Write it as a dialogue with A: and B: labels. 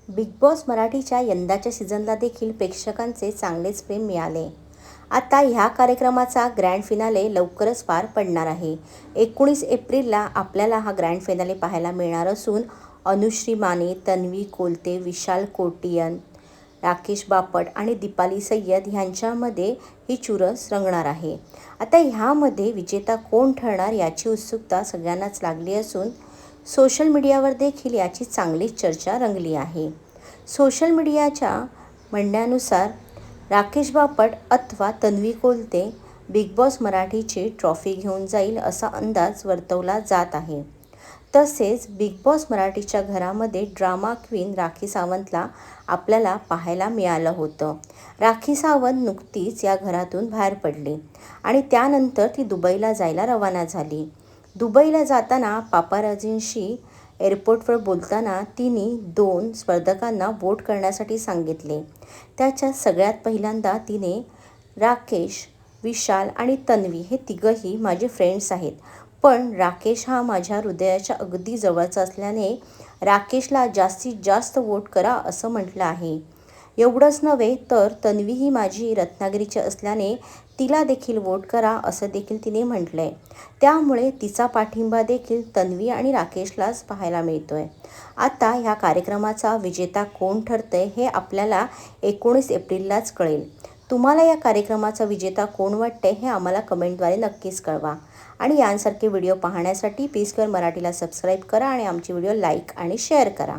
A: Big boss मराठीच्या यंदाच्या सीझनला देखील प्रेक्षकांचे चांगलेच प्रेम मिळाले. आता ह्या कार्यक्रमाचा ग्रँड फिनाले लवकरच पार पडणार आहे. 19 एप्रिलला आपल्याला हा ग्रँड फिनाले पाहायला मिळणार असून अनुश्री माने, तन्वी कोलते, विशाल कोटियन, राकेश बापट आणि दीपाली सय्यद ह्यांच्यामध्ये ही चुरस रंगणार आहे. आता ह्यामध्ये विजेता कोण ठरणार याची उत्सुकता सगळ्यांनाच लागली असून सोशल मीडियावर देखील याची चांगलीच चर्चा रंगली आहे. सोशल मीडियाच्या म्हणण्यानुसार राकेश बापट अथवा तन्वी कोलते बिग बॉस मराठीची ट्रॉफी घेऊन जाईल असा अंदाज वर्तवला जात आहे. तसेच बिग बॉस मराठीच्या घरामध्ये ड्रामा क्वीन राखी सावंतला आपल्याला पाहायला मिळालं होतं. राखी सावंत नुकतीच या घरातून बाहेर पडली आणि त्यानंतर ती दुबईला जायला रवाना झाली. दुबईला जाताना पापाराझींशी एअरपोर्टवर बोलताना तिने 2 स्पर्धकांना वोट करण्यासाठी सांगितले. त्याच्यात सगळ्यात पहिल्यांदा तिने राकेश, विशाल आणि तन्वी हे तिघंही माझे फ्रेंड्स आहेत, पण राकेश हा माझ्या हृदयाच्या अगदी जवळचा असल्याने राकेशला जास्तीत जास्त वोट करा असं म्हटलं आहे. एवढंच नव्हे तर तन्वी ही माझी रत्नागिरीची असल्याने तिला देखील वोट करा असं देखील तिने म्हटलंय. त्यामुळे तिचा पाठिंबा देखील तन्वी आणि राकेशलाच पाहायला मिळतोय. आता ह्या कार्यक्रमाचा विजेता कोण ठरतंय हे आपल्याला 19 एप्रिललाच कळेल. तुम्हाला या कार्यक्रमाचा विजेता कोण वाटतंय हे आम्हाला कमेंटद्वारे नक्कीच कळवा. आणि यांसारखे व्हिडिओ पाहण्यासाठी पी स्क्वेअर मराठीला सबस्क्राईब करा आणि आमचे व्हिडिओ लाईक आणि शेअर करा.